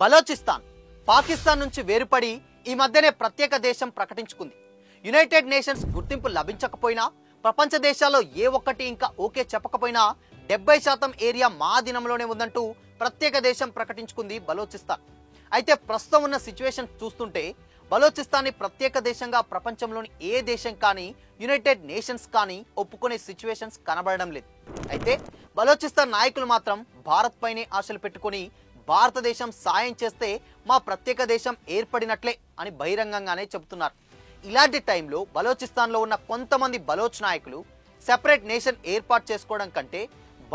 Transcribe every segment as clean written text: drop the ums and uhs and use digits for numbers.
బలోచిస్తాన్ పాకిస్తాన్ నుంచి వేరుపడి ఈ మధ్యనే ప్రత్యేక దేశం ప్రకటించుకుంది. యునైటెడ్ నేషన్స్ గుర్తింపు లభించకపోయినా, ప్రపంచ దేశాల్లో ఏ ఒక్కటి ఇంకా ఓకే చెప్పకపోయినా 70% ఏరియా మా అధీనంలోనే ఉందంటూ ప్రత్యేక దేశం ప్రకటించుకుంది బలోచిస్తాన్. అయితే ప్రస్తుతం ఉన్న సిచ్యువేషన్ చూస్తుంటే బలోచిస్తాన్ని ప్రత్యేక దేశంగా ప్రపంచంలోని ఏ దేశం కానీ, యునైటెడ్ నేషన్స్ కానీ ఒప్పుకునే సిచ్యువేషన్స్ కనబడడం లేదు. అయితే బలోచిస్తాన్ నాయకులు మాత్రం భారత్ పైనే ఆశలు పెట్టుకుని భారతదేశం సాయం చేస్తే మా ప్రత్యేక దేశం ఏర్పడినట్లే అని బహిరంగంగానే చెబుతున్నారు. ఇలాంటి టైంలో బలోచిస్తాన్లో ఉన్న కొంతమంది బలోచ్ నాయకులు సెపరేట్ నేషన్ ఏర్పాటు చేసుకోవడం కంటే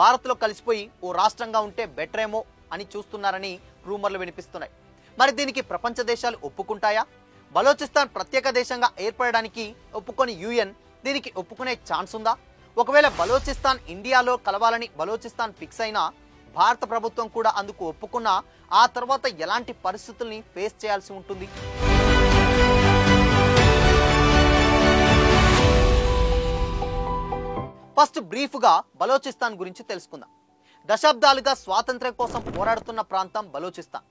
భారత్లో కలిసిపోయి ఓ రాష్ట్రంగా ఉంటే బెటర్ ఏమో అని చూస్తున్నారని రూమర్లు వినిపిస్తున్నాయి. మరి దీనికి ప్రపంచ దేశాలు ఒప్పుకుంటాయా? బలోచిస్తాన్ ప్రత్యేక దేశంగా ఏర్పడడానికి ఒప్పుకొని యుఎన్ దీనికి ఒప్పుకునే ఛాన్స్ ఉందా? ఒకవేళ బలోచిస్తాన్ ఇండియాలో కలవాలని బలోచిస్తాన్ ఫిక్స్ అయినా, భారత ప్రభుత్వం కూడా అందుకు ఒప్పుకున్నా ఆ తర్వాత ఎలాంటి పరిస్థితుల్ని ఫేస్ చేయాల్సి ఉంటుంది? ఫస్ట్ బ్రీఫ్గా బలోచిస్తాన్ గురించి తెలుసుకుందాం. దశాబ్దాలుగా స్వాతంత్ర్యం కోసం పోరాడుతున్న ప్రాంతం బలోచిస్తాన్.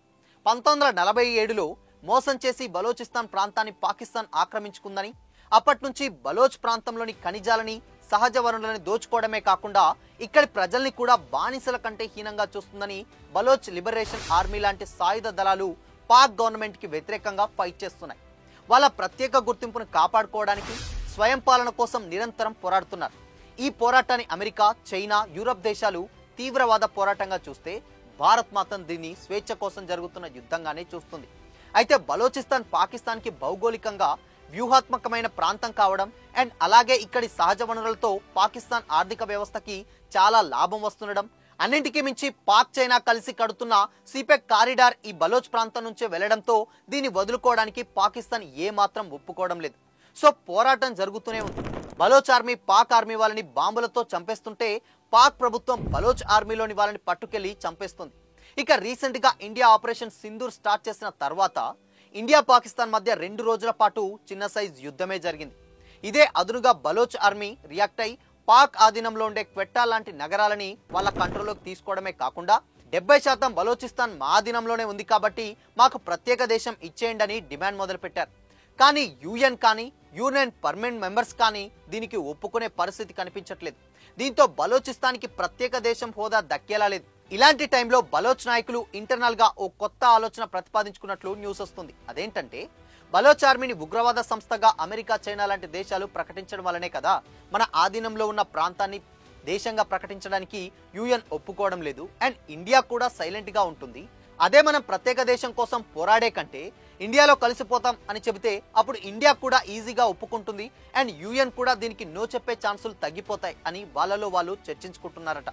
1947లో మోసం చేసి బలోచిస్తాన్ ప్రాంతాన్ని పాకిస్తాన్ ఆక్రమించుకుందని, అప్పటి నుంచి బలోచ్ ప్రాంతంలోని ఖనిజాలని, సహజ వనరులను దోచుకోవడమే కాకుండా ఇక్కడి ప్రజల్ని కూడా బానిసల కంటే హీనంగా చూస్తుందని బలోచ్ లిబరేషన్ ఆర్మీ లాంటి సాయుధ దళాలు పాక్ గవర్నమెంట్ కి వ్యతిరేకంగా ఫైట్ చేస్తున్నాయి. వాళ్ళ ప్రత్యేక గుర్తింపును కాపాడుకోవడానికి, స్వయం పాలన కోసం నిరంతరం పోరాడుతున్నారు. ఈ పోరాటాన్ని అమెరికా, చైనా, యూరప్ దేశాలు తీవ్రవాద పోరాటంగా చూస్తే, భారత్ మాత్రం దీన్ని స్వేచ్ఛ కోసం జరుగుతున్న యుద్ధంగానే చూస్తుంది. అయితే బలోచిస్తాన్ పాకిస్తాన్ కి భౌగోళికంగా వ్యూహాత్మకమైన ప్రాంతం కావడం అండ్ అలాగే ఇక్కడి సహజ వనరులతో పాకిస్తాన్ ఆర్థిక వ్యవస్థకి చాలా లాభం వస్తుండడం, అన్నింటికీ మించి పాక్ చైనా కలిసి కడుతున్న సిపెక్ కారిడార్ ఈ బలోచ్ ప్రాంతం నుంచే వెళ్లడంతో దీన్ని వదులుకోవడానికి పాకిస్తాన్ ఏ మాత్రం ఒప్పుకోవడం లేదు. సో పోరాటం జరుగుతూనే ఉంది. బలోచ్ ఆర్మీ పాక్ ఆర్మీ వాళ్ళని బాంబులతో చంపేస్తుంటే పాక్ ప్రభుత్వం బలోచ్ ఆర్మీలోని వాళ్ళని పట్టుకెళ్లి చంపేస్తుంది. ఇక రీసెంట్ గా ఇండియా ఆపరేషన్ సింధూర్ స్టార్ట్ చేసిన తర్వాత ఇండియా పాకిస్తాన్ మధ్య 2 రోజుల పాటు చిన్న సైజ్ యుద్ధమే జరిగింది. ఇదే అదునుగా బలోచ్ ఆర్మీ రియాక్ట్ అయి పాక్ ఆధీనంలో ఉండే క్వెట్టా లాంటి నగరాలని వాళ్ళ కంట్రోల్లోకి తీసుకోవడమే కాకుండా 70% బలోచిస్తాన్ మా ఆధీనంలోనే ఉంది కాబట్టి మాకు ప్రత్యేక దేశం ఇచ్చేయండి అని డిమాండ్ మొదలుపెట్టారు. కానీ యుఎన్ కానీ, యూనియన్ పర్మనెంట్ మెంబర్స్ కానీ దీనికి ఒప్పుకునే పరిస్థితి కనిపించట్లేదు. దీంతో బలోచిస్తాన్కి ప్రత్యేక దేశం హోదా దక్కేలా లేదు. ఇలాంటి టైంలో బలోచ్ నాయకులు ఇంటర్నల్ గా ఓ కొత్త ఆలోచన ప్రతిపాదించుకున్నట్లు న్యూస్ వస్తుంది. అదేంటంటే, బలోచ్ ఆర్మీని ఉగ్రవాద సంస్థగా అమెరికా, చైనా లాంటి దేశాలు ప్రకటించడం వల్లనే కదా మన ఆధీనంలో ఉన్న ప్రాంతాన్ని దేశంగా ప్రకటించడానికి యుఎన్ ఒప్పుకోవడం లేదు అండ్ ఇండియా కూడా సైలెంట్ గా ఉంటుంది. అదే మనం ప్రత్యేక దేశం కోసం పోరాడే కంటే ఇండియాలో కలిసిపోతాం అని చెబితే అప్పుడు ఇండియా కూడా ఈజీగా ఒప్పుకుంటుంది అండ్ యుఎన్ కూడా దీనికి నో చెప్పే ఛాన్సులు తగ్గిపోతాయి అని వాళ్ళలో వాళ్ళు చర్చించుకుంటున్నారట.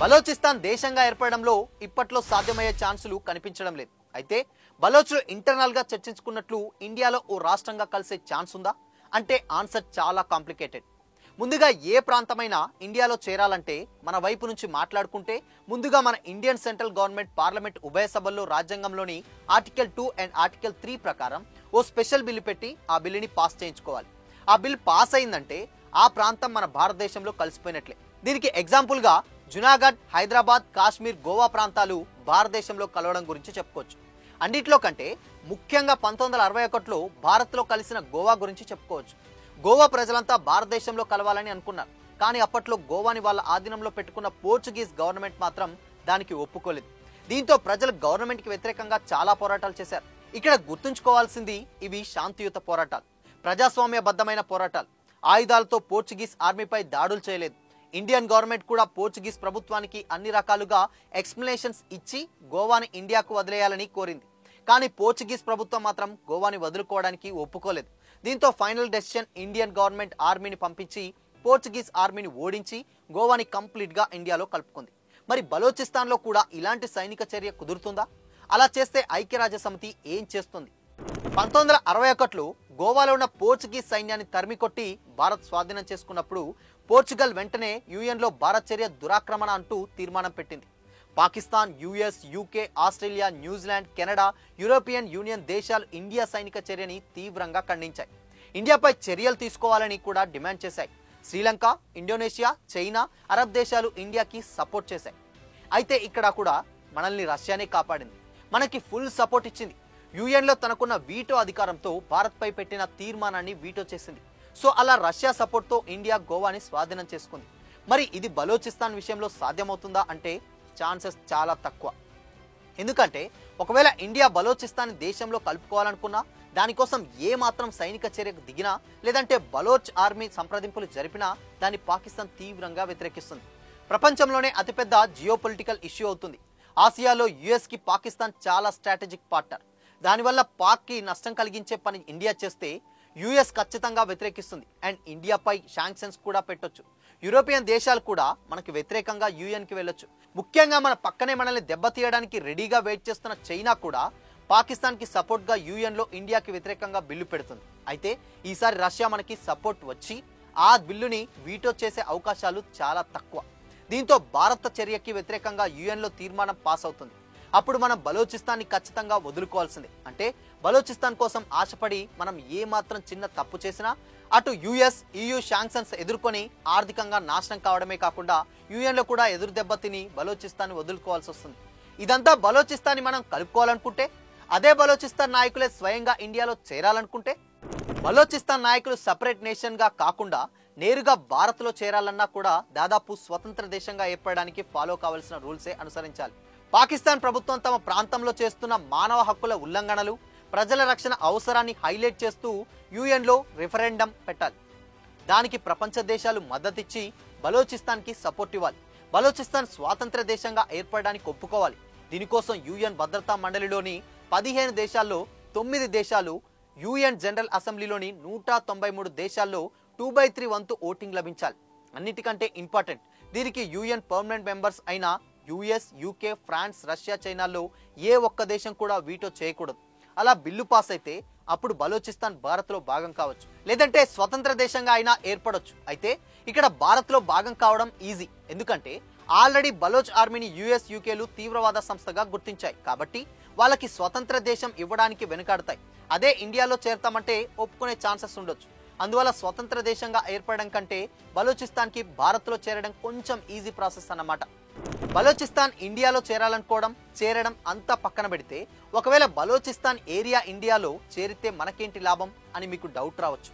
బలోచిస్తాన్ దేశంగా ఏర్పడడంలో ఇప్పట్లో సాధ్యమయ్యే ఛాన్సులు కనిపించడం లేదు. అయితే బలోచ్లు ఇంటర్నల్ గా చర్చించుకున్నట్లు ఇండియాలో ఓ రాష్ట్రంగా కలిసే ఛాన్స్ ఉందా అంటే ఆన్సర్ చాలా కాంప్లికేటెడ్. ముందుగా ఏ ప్రాంతమైనా ఇండియాలో చేరాలంటే మన వైపు నుంచి మాట్లాడుకుంటే ముందుగా మన ఇండియన్ సెంట్రల్ గవర్నమెంట్ పార్లమెంట్ ఉభయ సభల్లో రాజ్యాంగంలోని ఆర్టికల్ 2 అండ్ ఆర్టికల్ 3 ప్రకారం ఓ స్పెషల్ బిల్లు పెట్టి ఆ బిల్లుని పాస్ చేయించుకోవాలి. ఆ బిల్ పాస్ అయిందంటే ఆ ప్రాంతం మన భారతదేశంలో కలిసిపోయినట్లే. దీనికి ఎగ్జాంపుల్ గా జునాగఢ్, హైదరాబాద్, కాశ్మీర్, గోవా ప్రాంతాలు భారతదేశంలో కలవడం గురించి చెప్పుకోవచ్చు. అన్నిట్లో కంటే ముఖ్యంగా 1961లో భారత్లో కలిసిన గోవా గురించి చెప్పుకోవచ్చు. గోవా ప్రజలంతా భారతదేశంలో కలవాలని అనుకున్నారు. కానీ అప్పట్లో గోవాని వాళ్ళ ఆధీనంలో పెట్టుకున్న పోర్చుగీస్ గవర్నమెంట్ మాత్రం దానికి ఒప్పుకోలేదు. దీంతో ప్రజలు గవర్నమెంట్ కి వ్యతిరేకంగా చాలా పోరాటాలు చేశారు. ఇక్కడ గుర్తుంచుకోవాల్సింది ఇవి శాంతియుత పోరాటాలు, ప్రజాస్వామ్యబద్ధమైన పోరాటాలు. ఆయుధాలతో పోర్చుగీస్ ఆర్మీపై దాడులు చేయలేదు. ఇండియన్ గవర్నమెంట్ కూడా పోర్చుగీస్ ప్రభుత్వానికి అన్ని రకాలుగా ఎక్స్ప్లెనేషన్స్ ఇచ్చి గోవాని ఇండియాకు వదిలేయాలని కోరింది. కానీ పోర్చుగీస్ ప్రభుత్వం మాత్రం గోవాని వదులుకోవడానికి ఒప్పుకోలేదు. దీంతో ఫైనల్ డెసిషన్ ఇండియన్ గవర్నమెంట్ ఆర్మీని పంపించి పోర్చుగీస్ ఆర్మీని ఓడించి గోవాని కంప్లీట్ గా ఇండియాలో కలుపుకుంది. మరి బలోచిస్తాన్ లో కూడా ఇలాంటి సైనిక చర్య కుదురుతుందా? అలా చేస్తే ఐక్యరాజ్య సమితి ఏం చేస్తుంది? 1961లో గోవాలో ఉన్న పోర్చుగీస్ సైన్యాన్ని తరిమికొట్టి భారత్ స్వాధీనం చేసుకున్నప్పుడు పోర్చుగల్ వెంటనే యుఎన్ లో భారత్ చర్య దురాక్రమణ అంటూ తీర్మానం పెట్టింది. Pakistan, US, UK, Australia, New Zealand, Canada, European union దేశాలు ఇండియా సైనిక చర్యని తీవ్రంగా ఖండించాయి. ఇండియాపై చర్యలు తీసుకోవాలని కూడా డిమాండ్ చేశాయి. శ్రీలంక, ఇండోనేషియా, చైనా, అరబ్ దేశాలు ఇండియాకి సపోర్ట్ చేశాయి. అయితే ఇక్కడ కూడా మనల్ని రష్యానే కాపాడింది, మనకి ఫుల్ సపోర్ట్ ఇచ్చింది. యుఎన్లో తనకున్న వీటో అధికారంతో భారత్పై పెట్టిన తీర్మానాన్ని వీటో చేసింది. సో అలా రష్యా సపోర్ట్తో ఇండియా గోవాని స్వాధీనం చేసుకుంది. మరి ఇది బలోచిస్తాన్ విషయంలో సాధ్యమవుతుందా అంటే ఛాన్సెస్ చాలా తక్కువ. ఎందుకంటే ఒకవేళ ఇండియా బలోచిస్తాన్ దేశంలో కలుపుకోవాలనుకున్నా, దానికోసం ఏ మాత్రం సైనిక చర్యకు దిగినా, లేదంటే బలోచ్ ఆర్మీ సంప్రదింపులు జరిపినా దాన్ని పాకిస్తాన్ తీవ్రంగా వ్యతిరేకిస్తుంది. ప్రపంచంలోనే అతిపెద్ద జియోపొలిటికల్ ఇష్యూ అవుతుంది. ఆసియాలో యుఎస్ కి పాకిస్తాన్ చాలా స్ట్రాటజిక్ పార్ట్నర్. దానివల్ల పాక్ కి నష్టం కలిగించే పని ఇండియా చేస్తే యుఎస్ ఖచ్చితంగా వ్యతిరేకిస్తుంది అండ్ ఇండియాపై శాంక్షన్స్ కూడా పెట్టొచ్చు. యూరోపియన్ దేశాలు కూడా మనకి వ్యతిరేకంగా యుఎన్ కి వెళ్ళొచ్చు. ముఖ్యంగా మన పక్కనే మనల్ని దెబ్బతీయడానికి రెడీగా వెయిట్ చేస్తున్న చైనా కూడా పాకిస్తాన్ కి సపోర్ట్ గా యుఎన్ లో ఇండియాకి వ్యతిరేకంగా బిల్లు పెడుతుంది. అయితే ఈసారి రష్యా మనకి సపోర్ట్ వచ్చి ఆ బిల్లుని వీటో చేసే అవకాశాలు చాలా తక్కువ. దీంతో భారత చర్యకి వ్యతిరేకంగా యుఎన్ లో తీర్మానం పాస్ అవుతుంది. అప్పుడు మనం బలోచిస్తాన్ని ఖచ్చితంగా వదులుకోవాల్సిందే. అంటే బలోచిస్తాన్ కోసం ఆశపడి మనం ఏ మాత్రం చిన్న తప్పు చేసినా అటు యుఎస్, EU శాంక్షన్స్ ఎదుర్కొని ఆర్థికంగా నాశనం కావడమే కాకుండా యుఎన్ లో కూడా ఎదురు దెబ్బతిని బలోచిస్తాన్ని వదులుకోవాల్సి వస్తుంది. ఇదంతా బలోచిస్తాన్ని మనం కలుపుకోవాలనుకుంటే, అదే బలోచిస్తాన్ నాయకులే స్వయంగా ఇండియాలో చేరాలనుకుంటే, బలోచిస్తాన్ నాయకులు సపరేట్ నేషన్ గా కాకుండా నేరుగా భారత్ లో చేరాలన్నా కూడా దాదాపు స్వతంత్ర దేశంగా ఏర్పడడానికి ఫాలో కావాల్సిన రూల్సే అనుసరించాలి. పాకిస్తాన్ ప్రభుత్వం తమ ప్రాంతంలో చేస్తున్న మానవ హక్కుల ఉల్లంఘనలు, ప్రజల రక్షణ అవసరాన్ని హైలైట్ చేస్తూ యుఎన్ లో రిఫరెండం పెట్టాలి. దానికి ప్రపంచ దేశాలు మద్దతిచ్చి బలోచిస్తాన్కి సపోర్ట్ ఇవ్వాలి. బలోచిస్తాన్ స్వాతంత్ర దేశంగా ఏర్పడడానికి ఒప్పుకోవాలి. దీనికోసం యుఎన్ భద్రతా మండలిలోని 15 దేశాల్లో 9 దేశాలు, యుఎన్ జనరల్ అసెంబ్లీలోని 193 దేశాల్లో 2/3 వంతు ఓటింగ్ లభించాలి. అన్నిటికంటే ఇంపార్టెంట్, దీనికి యుఎన్ పర్మనెంట్ మెంబర్స్ అయిన యుఎస్, యూకే, ఫ్రాన్స్, రష్యా, చైనాలో ఏ ఒక్క దేశం కూడా వీటో చేయకూడదు. అలా బిల్లు పాస్ అయితే అప్పుడు బలోచిస్తాన్ భారత్ లో భాగం కావచ్చు, లేదంటే స్వతంత్ర దేశంగా అయినా ఏర్పడొచ్చు. అయితే ఇక్కడ భారత్ లో భాగం కావడం ఈజీ, ఎందుకంటే ఆల్రెడీ బలోచ్ ఆర్మీని యుఎస్, యూకేలు తీవ్రవాద సంస్థగా గుర్తించాయి. కాబట్టి వాళ్ళకి స్వతంత్ర దేశం ఇవ్వడానికి వెనుకాడతాయి. అదే ఇండియాలో చేరతామంటే ఒప్పుకునే ఛాన్సెస్ ఉండొచ్చు. అందువల్ల స్వతంత్ర దేశంగా ఏర్పడడం కంటే బలోచిస్తాన్కి భారత్ లో చేరడం కొంచెం ఈజీ ప్రాసెస్ అన్నమాట. బలోచిస్తాన్ ఇండియాలో చేరడం అంతా పక్కన పెడితే, ఒకవేళ బలోచిస్తాన్ ఏరియా ఇండియాలో చేరితే మనకేంటి లాభం అని మీకు డౌట్ రావచ్చు.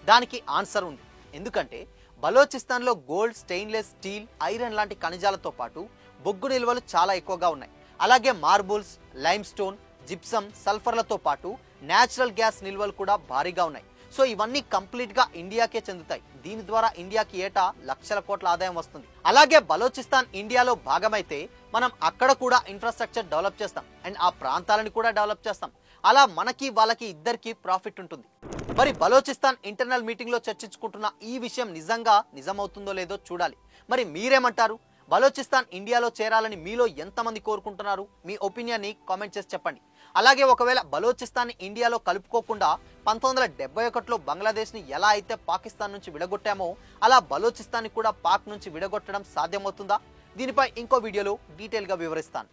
దానికి ఆన్సర్ ఉంది. ఎందుకంటే బలోచిస్తాన్లో గోల్డ్, స్టెయిన్లెస్ స్టీల్, ఐరన్ లాంటి ఖనిజాలతో పాటు బొగ్గు నిల్వలు చాలా ఎక్కువగా ఉన్నాయి. అలాగే మార్బుల్స్, లైమ్ స్టోన్, జిప్సమ్, సల్ఫర్లతో పాటు నేచురల్ గ్యాస్ నిల్వలు కూడా భారీగా ఉన్నాయి. సో ఇవన్నీ కంప్లీట్ గా ఇండియాకే చెందుతాయి. దీని ద్వారా ఇండియాకి ఏటా లక్షల కోట్ల ఆదాయం వస్తుంది. అలాగే బలోచిస్తాన్ ఇండియాలో భాగమైతే మనం అక్కడ కూడా ఇన్ఫ్రాస్ట్రక్చర్ డెవలప్ చేస్తాం అండ్ ఆ ప్రాంతాలను కూడా డెవలప్ చేస్తాం. అలా మనకి వాళ్ళకి ఇద్దరికి ప్రాఫిట్ ఉంటుంది. మరి బలోచిస్తాన్ ఇంటర్నల్ మీటింగ్ లో చర్చించుకుంటున్న ఈ విషయం నిజమవుతుందో లేదో చూడాలి. మరి మీరేమంటారు? బలోచిస్తాన్ ఇండియాలో చేరాలని మీలో ఎంతమంది కోరుకుంటున్నారు? మీ ఒపీనియన్ని కామెంట్ చేసి చెప్పండి. అలాగే ఒకవేళ బలోచిస్తాన్ ఇండియాలో కలుపుకోకుండా 1971లో బంగ్లాదేశ్ని ఎలా అయితే పాకిస్తాన్ నుంచి విడగొట్టామో అలా బలోచిస్తాన్ని కూడా పాక్ నుంచి విడగొట్టడం సాధ్యమవుతుందా? దీనిపై ఇంకో వీడియోలో డీటెయిల్గా వివరిస్తాను.